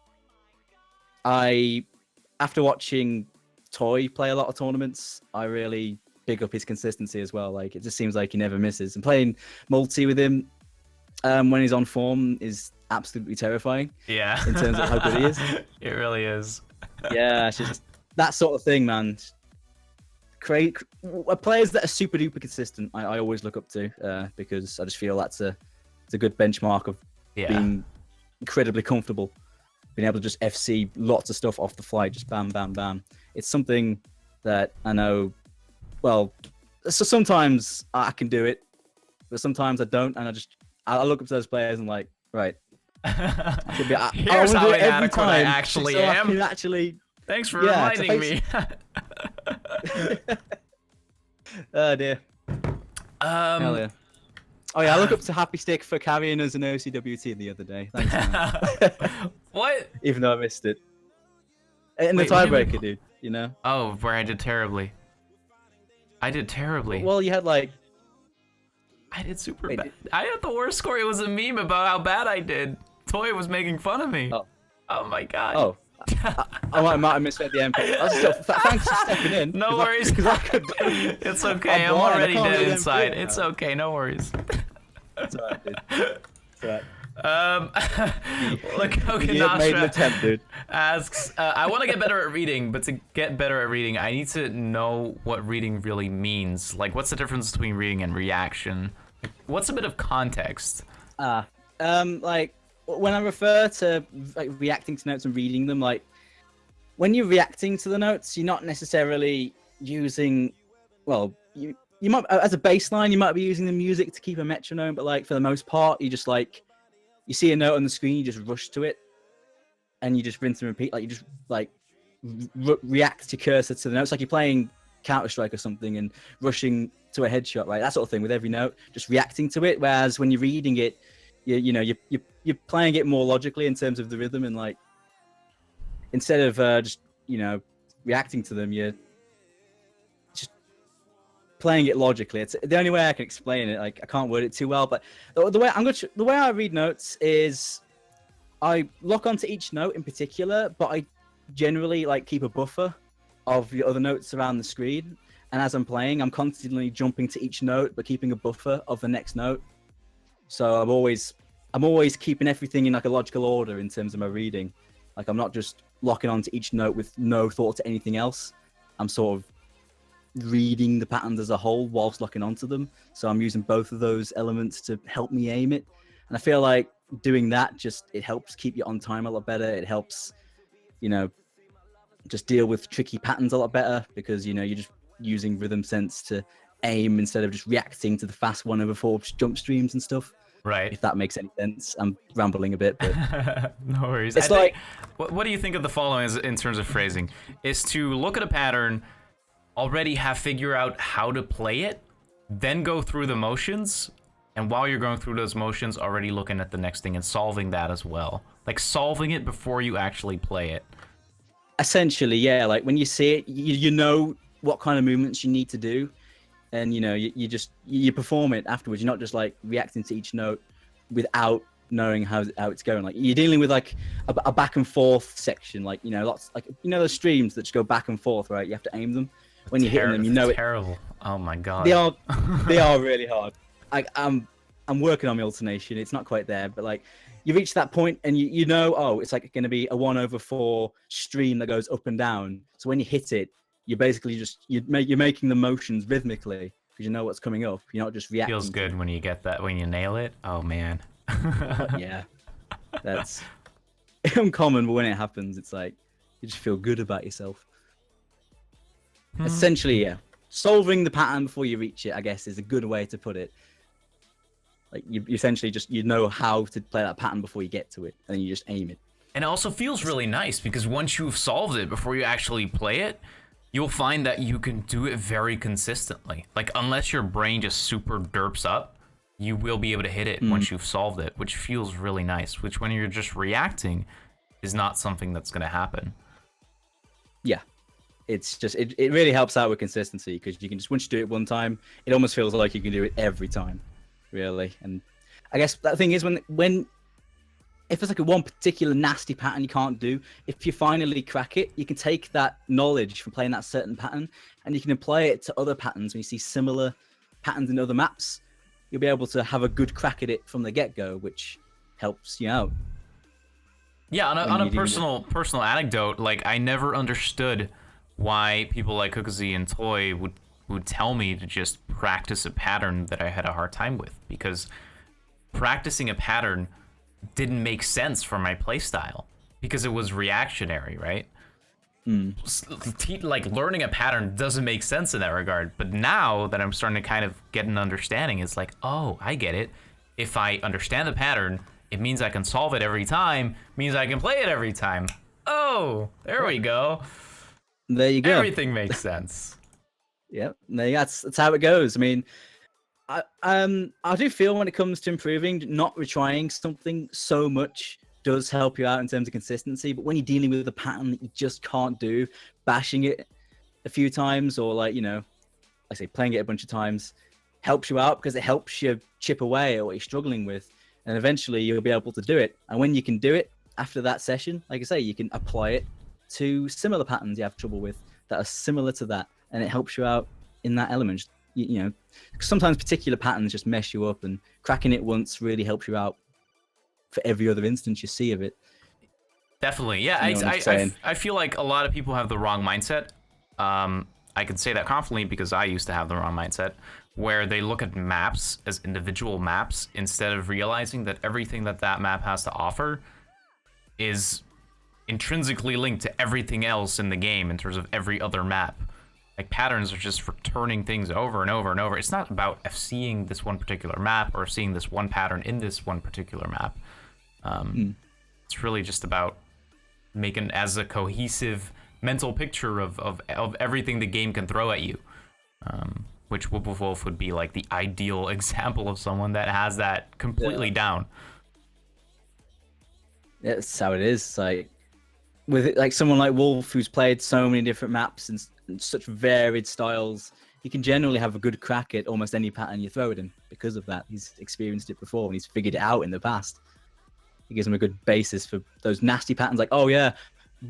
after watching Toy play a lot of tournaments, I really big up his consistency as well. Like, it just seems like he never misses. And playing multi with him when he's on form is absolutely terrifying. Yeah. In terms of how good he is. It really is. Yeah, it's just that sort of thing, man. Players that are super duper consistent, I always look up to because I just feel it's a good benchmark of being incredibly comfortable, being able to just FC lots of stuff off the fly, just bam, bam, bam. It's something that I know, well, So sometimes I can do it, but sometimes I don't, and I look up to those players and like, right. Here's how inadequate I actually am. I can actually. Thanks for reminding me. Oh dear. Hell yeah. Oh yeah, I look up to HappyStick for carrying us an OCWT the other day. Thanks, man. What? Even though I missed it. In the tiebreaker, dude. You know. Oh, where I did terribly. I did terribly. Well, you had like. I did super bad. I had the worst score. It was a meme about how bad I did. Toy was making fun of me. Oh my god. Oh. I might have misread the MP. Thanks for stepping in. No worries. It's okay. I'm already dead inside. It's okay. No worries. It's alright, dude. It's alright. Look, You made an attempt, dude. Asks, I want to get better at reading, but to get better at reading, I need to know what reading really means. Like, what's the difference between reading and reaction? What's a bit of context? Like, when I refer to like reacting to notes and reading them, like, when you're reacting to the notes, you're not necessarily using, well, you might, as a baseline, you might be using the music to keep a metronome, but like, for the most part, you just like, you see a note on the screen, you just rush to it, and you just rinse and repeat. Like, you just like react your cursor to the notes, like you're playing Counter-Strike or something and rushing to a headshot, right? That sort of thing with every note, just reacting to it. Whereas when you're reading it, you're playing it more logically in terms of the rhythm, and like instead of just reacting to them, you're just playing it logically. It's the only way I can explain it. Like, I can't word it too well, but the way I read notes is I lock onto each note in particular, but I generally like keep a buffer of the other notes around the screen. And as I'm playing, I'm constantly jumping to each note, but keeping a buffer of the next note. So I'm always keeping everything in like a logical order in terms of my reading. Like, I'm not just locking onto each note with no thought to anything else. I'm sort of reading the patterns as a whole whilst locking onto them. So I'm using both of those elements to help me aim it. And I feel like doing that it helps keep you on time a lot better. It helps, just deal with tricky patterns a lot better, because, you're just using rhythm sense to aim instead of just reacting to the fast 1/4 jump streams and stuff. Right. If that makes any sense. I'm rambling a bit, but no worries. It's like, what do you think of the following in terms of phrasing? Is to look at a pattern, already figure out how to play it, then go through the motions, and while you're going through those motions, already looking at the next thing and solving that as well. Like, solving it before you actually play it. Essentially, yeah. Like, when you see it, you know what kind of movements you need to do, and you perform it afterwards. You're not just like reacting to each note without knowing how it's going. Like, you're dealing with like a back and forth section, like lots, like those streams that just go back and forth, right? You have to aim them. When you're hitting them, terrible. Oh my god. They are really hard. I'm working on my alternation. It's not quite there, but like, you reach that point and oh, it's like going to be a 1/4 stream that goes up and down. So when you hit it, you're basically you're making the motions rhythmically, because you know what's coming up. You're not just reacting. Feels good when you get that, when you nail it. Oh man. Yeah, that's uncommon, but when it happens, it's like you just feel good about yourself. Essentially, yeah. Solving the pattern before you reach it, I guess, is a good way to put it. Like, you essentially just know how to play that pattern before you get to it, and then you just aim it. And it also feels really nice, because once you've solved it before you actually play it, you'll find that you can do it very consistently. Like, unless your brain just super derps up, you will be able to hit it once you've solved it, which feels really nice, which when you're just reacting is not something that's going to happen. Yeah. It's just, it really helps out with consistency, because you can just, once you do it one time, it almost feels like you can do it every time, really. And I guess that thing is if there's like one particular nasty pattern you can't do, if you finally crack it, you can take that knowledge from playing that certain pattern and you can apply it to other patterns. When you see similar patterns in other maps, you'll be able to have a good crack at it from the get-go, which helps you out. Yeah, on a personal anecdote, like, I never understood why people like Cooksy and Toy would tell me to just practice a pattern that I had a hard time with, because practicing a pattern didn't make sense for my playstyle, because it was reactionary, right? like learning a pattern doesn't make sense in that regard. But now that I'm starting to kind of get an understanding, it's like, oh, I get it. If I understand the pattern, it means I can solve it every time, means I can play it every time. Oh, there we go. There you go. Everything makes sense. Yep, that's how it goes. I mean, I do feel when it comes to improving, not retrying something so much does help you out in terms of consistency. But when you're dealing with a pattern that you just can't do, bashing it a few times, or like, you know, I say playing it a bunch of times, helps you out because it helps you chip away at what you're struggling with, and eventually you'll be able to do it. And when you can do it after that session, like I say, you can apply it to similar patterns you have trouble with that are similar to that, and it helps you out in that element. You know, sometimes particular patterns just mess you up, and cracking it once really helps you out for every other instance you see of it. Definitely, yeah. You know I feel like a lot of people have the wrong mindset. I can say that confidently because I used to have the wrong mindset, where they look at maps as individual maps instead of realizing that everything that that map has to offer is intrinsically linked to everything else in the game in terms of every other map. Like, patterns are just returning things over and over and over. It's not about seeing this one particular map or seeing this one pattern in this one particular map. It's really just about making as a cohesive mental picture of everything the game can throw at you. Which Whoop of Wolf would be like the ideal example of someone that has that completely down. That's how it is. Like, with it, like someone like Wolf, who's played so many different maps and such varied styles, he can generally have a good crack at almost any pattern you throw at him because of that. He's experienced it before and he's figured it out in the past. It gives him a good basis for those nasty patterns, like, oh yeah,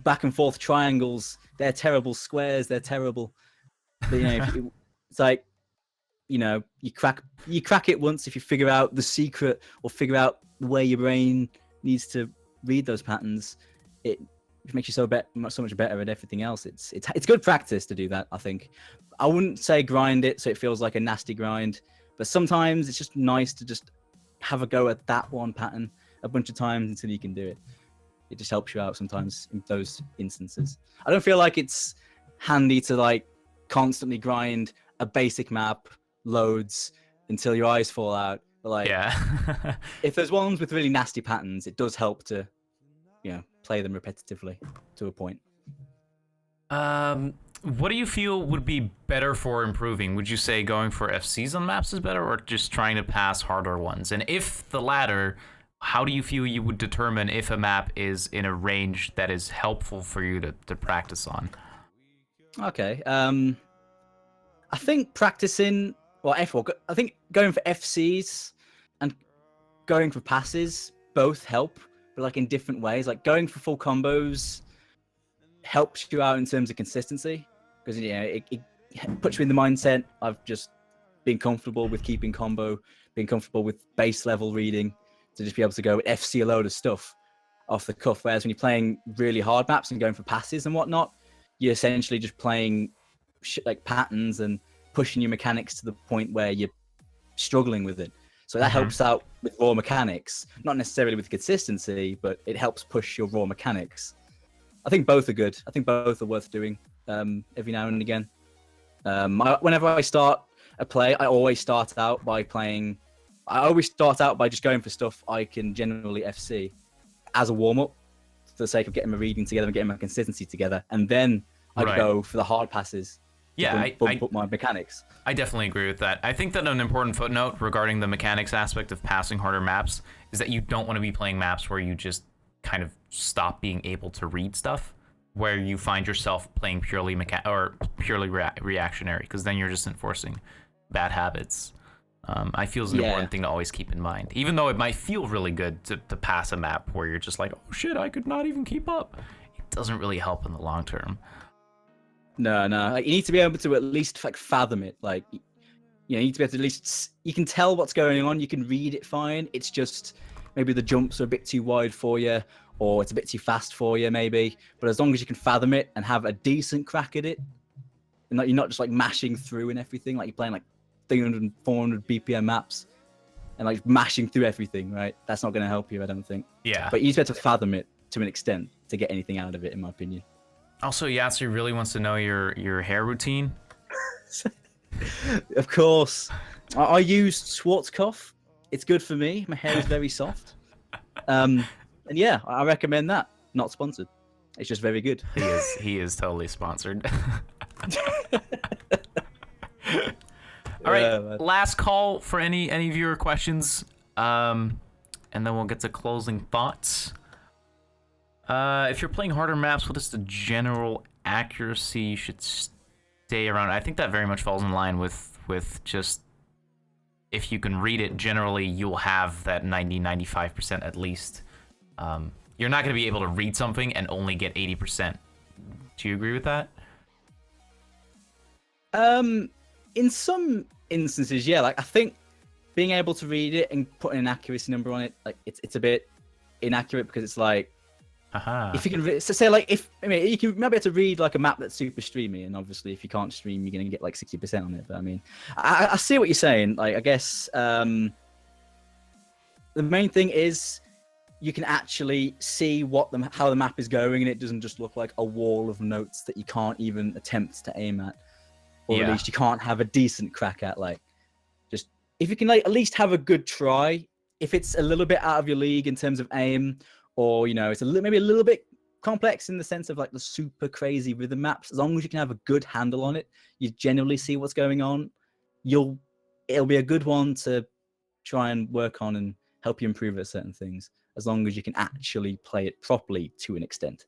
back and forth triangles, they're terrible. Squares, they're terrible. But, you know, it's like, you know, you crack it once if you figure out the secret or figure out the way your brain needs to read those patterns. It makes you so much better at everything else. It's good practice to do that, I think. I wouldn't say grind it so it feels like a nasty grind, but sometimes it's just nice to just have a go at that one pattern a bunch of times until you can do it. It just helps you out sometimes in those instances. I don't feel like it's handy to like constantly grind a basic map loads until your eyes fall out. But like, yeah. if there's ones with really nasty patterns, it does help to, you know, play them repetitively to a point. What do you feel would be better for improving? Would you say going for FCs on maps is better, or just trying to pass harder ones? And if the latter, how do you feel you would determine if a map is in a range that is helpful for you to practice on? Okay. I think practicing, well, I think going for FCs and going for passes both help, but like in different ways. Like going for full combos helps you out in terms of consistency, because, you know, it puts you in the mindset of just being comfortable with keeping combo, being comfortable with base level reading, to just be able to go FC a load of stuff off the cuff. Whereas when you're playing really hard maps and going for passes and whatnot, you're essentially just playing like patterns and pushing your mechanics to the point where you're struggling with it. So that helps out with raw mechanics, not necessarily with consistency, but it helps push your raw mechanics. I think both are good. I think both are worth doing every now and again. Whenever I start a play, I always start out by just going for stuff I can generally FC as a warm-up for the sake of getting my reading together and getting my consistency together. And then I go for the hard passes. Yeah, bump up my mechanics. I definitely agree with that. I think that an important footnote regarding the mechanics aspect of passing harder maps is that you don't want to be playing maps where you just kind of stop being able to read stuff, where you find yourself playing purely reactionary, because then you're just enforcing bad habits. I feel is an important thing to always keep in mind, even though it might feel really good to pass a map where you're just like, oh shit, I could not even keep up. It doesn't really help in the long term. No. Like, you need to be able to at least like fathom it. Like, you know, you need to be able to at least, you can tell what's going on. You can read it fine. It's just maybe the jumps are a bit too wide for you, or it's a bit too fast for you, maybe. But as long as you can fathom it and have a decent crack at it, and you're not just like mashing through and everything, like you're playing like 300 and 400 BPM maps and like mashing through everything, right? That's not going to help you, I don't think. Yeah. But you just have to fathom it to an extent to get anything out of it, in my opinion. Also, Yatsu really wants to know your hair routine. Of course, I use Schwarzkopf. It's good for me. My hair is very soft. And yeah, I recommend that. Not sponsored. It's just very good. He is totally sponsored. All right, last call for any viewer questions, and then we'll get to closing thoughts. If you're playing harder maps, what is the general accuracy you should stay around? I think that very much falls in line with just, if you can read it, generally you'll have that 90-95% at least. You're not going to be able to read something and only get 80%. Do you agree with that? In some instances, yeah. Like, I think being able to read it and putting an accuracy number on it, like, it's a bit inaccurate, because it's like, if you can say, like, you can maybe have to read like a map that's super streamy, and obviously if you can't stream, you're gonna get like 60% on it. But I mean, I see what you're saying. Like, I guess the main thing is you can actually see how the map is going, and it doesn't just look like a wall of notes that you can't even attempt to aim at, or at least you can't have a decent crack at. Like, just if you can, like, at least have a good try. If it's a little bit out of your league in terms of aim, or, you know, it's maybe a little bit complex in the sense of like the super crazy rhythm maps, as long as you can have a good handle on it, you generally see what's going on, it'll be a good one to try and work on and help you improve at certain things, as long as you can actually play it properly to an extent.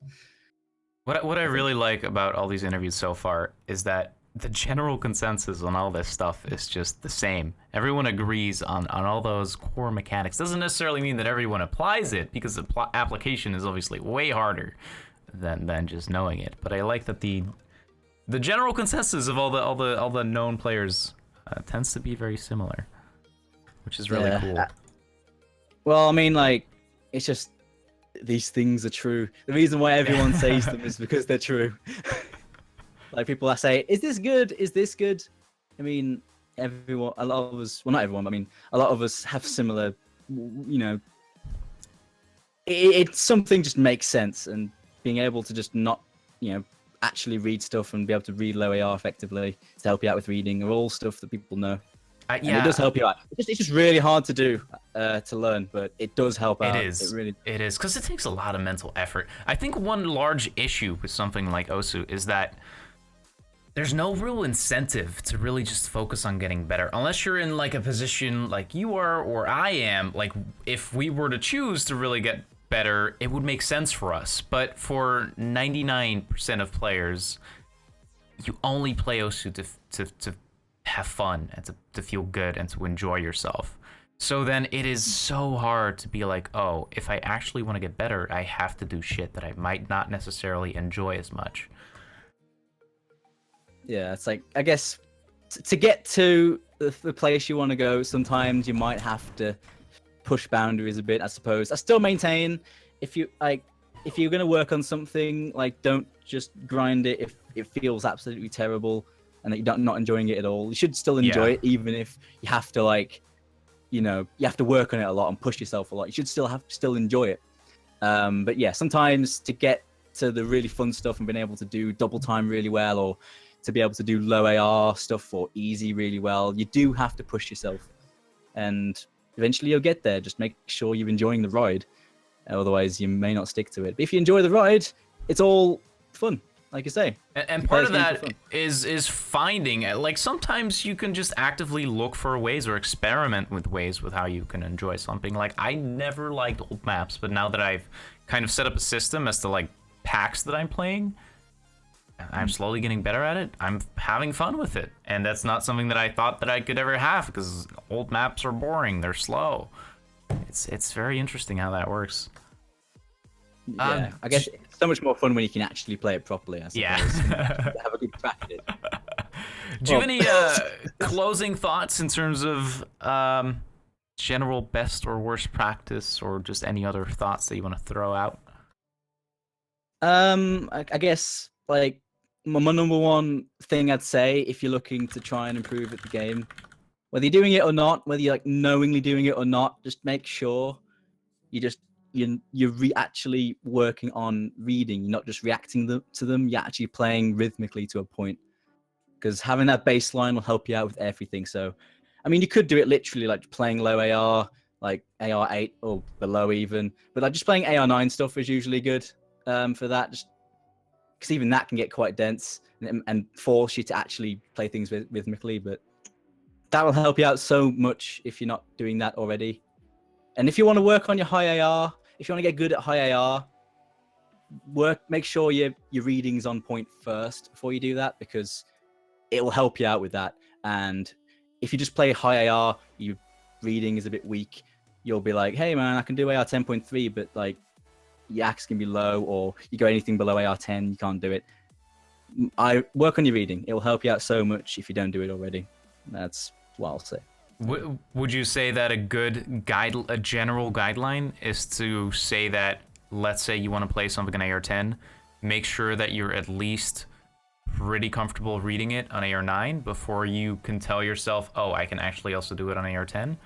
What I really like about all these interviews so far is that the general consensus on all this stuff is just the same. Everyone agrees on all those core mechanics. Doesn't necessarily mean that everyone applies it, because the application is obviously way harder than just knowing it. But I like that the general consensus of all the known players tends to be very similar, which is really cool. Well, I mean, like, it's just, these things are true. The reason why everyone says them is because they're true. Like, people that say, is this good? Is this good? I mean, a lot of us, well, not everyone, but I mean, a lot of us have similar, you know, it's something just makes sense, and being able to just not, you know, actually read stuff and be able to read low AR effectively to help you out with reading are all stuff that people know. And it does help you out. It's just really hard to do, to learn, but it does help out. It is, because it takes a lot of mental effort. I think one large issue with something like Osu is that there's no real incentive to really just focus on getting better, unless you're in like a position like you are or I am. Like, if we were to choose to really get better, it would make sense for us. But for 99% of players, you only play Osu to have fun and to feel good and to enjoy yourself. So then it is so hard to be like, oh, if I actually want to get better, I have to do shit that I might not necessarily enjoy as much. Yeah, it's like, I guess, to get to the place you want to go, sometimes you might have to push boundaries a bit, I suppose. I still maintain, if you're going to work on something, like, don't just grind it if it feels absolutely terrible and that you're not enjoying it at all. You should still enjoy it, even if you have to, like, you know, you have to work on it a lot and push yourself a lot. You should still enjoy it. But yeah, sometimes to get to the really fun stuff and being able to do double time really well, or to be able to do low AR stuff or easy really well, you do have to push yourself, and eventually you'll get there. Just make sure you're enjoying the ride, otherwise you may not stick to it. But if you enjoy the ride, it's all fun, like you say. And part of that is finding, like, sometimes you can just actively look for ways or experiment with ways with how you can enjoy something. Like, I never liked old maps, but now that I've kind of set up a system as to, like, packs that I'm playing, I'm slowly getting better at it. I'm having fun with it. And that's not something that I thought that I could ever have, because old maps are boring. They're slow. It's very interesting how that works. Yeah, I guess it's so much more fun when you can actually play it properly, I suppose. Yeah. Have a good crack at it. Do you have any closing thoughts in terms of general best or worst practice, or just any other thoughts that you want to throw out? I guess, like, my number one thing I'd say, if you're looking to try and improve at the game, whether you're doing it or not, whether you're, like, knowingly doing it or not, just make sure you you're actually working on reading. You're not just reacting to them. You're actually playing rhythmically to a point. Because having that baseline will help you out with everything. So, I mean, you could do it literally like playing low AR, like AR 8 or below even. But like just playing AR 9 stuff is usually good for that. Just because even that can get quite dense and force you to actually play things rhythmically. But that will help you out so much if you're not doing that already. And if you want to work on your high AR, if you want to get good at high AR, make sure your reading's on point first before you do that, because it will help you out with that. And if you just play high AR, your reading is a bit weak, you'll be like, hey man, I can do AR 10.3, but like your axe can be low, or you go anything below AR 10, you can't do it. I work on your reading. It will help you out so much if you don't do it already. That's what I'll say. Would you say that a general guideline is to say that, let's say you want to play something in AR 10, make sure that you're at least pretty comfortable reading it on AR 9 before you can tell yourself, oh, I can actually also do it on AR 10?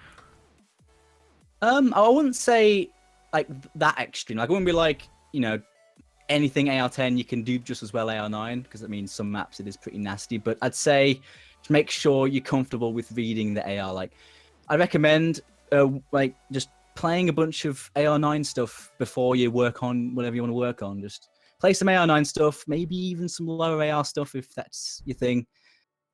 I wouldn't say like that extreme. Like I wouldn't be like, anything AR 10 you can do just as well AR 9, because I mean some maps it is pretty nasty. But I'd say to make sure you're comfortable with reading the AR. Like I recommend like just playing a bunch of AR 9 stuff before you work on whatever you want to work on. Just play some AR 9 stuff, maybe even some lower AR stuff if that's your thing,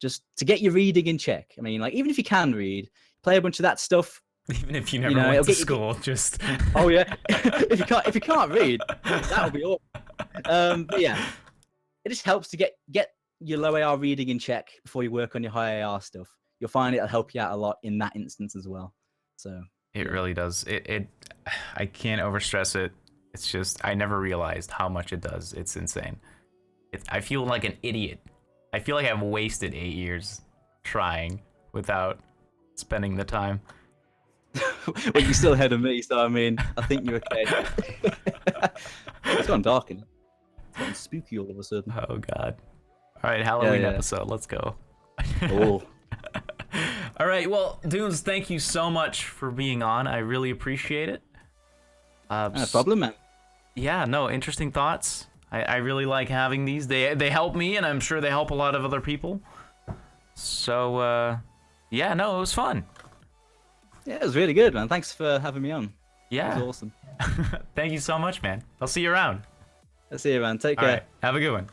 just to get your reading in check. I mean, like even if you can read, play a bunch of that stuff. Even if you never went to school, just oh yeah, if you can't read, that would be awful. But yeah, it just helps to get your low AR reading in check before you work on your high AR stuff. You'll find it'll help you out a lot in that instance as well. So it really does. I can't overstress it. It's just I never realized how much it does. It's insane. I feel like an idiot. I feel like I've wasted 8 years trying without spending the time. Well, you're still ahead of me, so I mean, I think you're okay. It's gone dark and it's gotten spooky all of a sudden. Oh god! All right, Halloween episode. Let's go. Oh. All right, well, Dunes, thank you so much for being on. I really appreciate it. No problem, man. Yeah, no, interesting thoughts. I really like having these. They help me, and I'm sure they help a lot of other people. So, yeah, no, it was fun. Yeah, it was really good, man. Thanks for having me on. Yeah. It was awesome. Thank you so much, man. I'll see you around. I'll see you, man. Take All care. right, have a good one.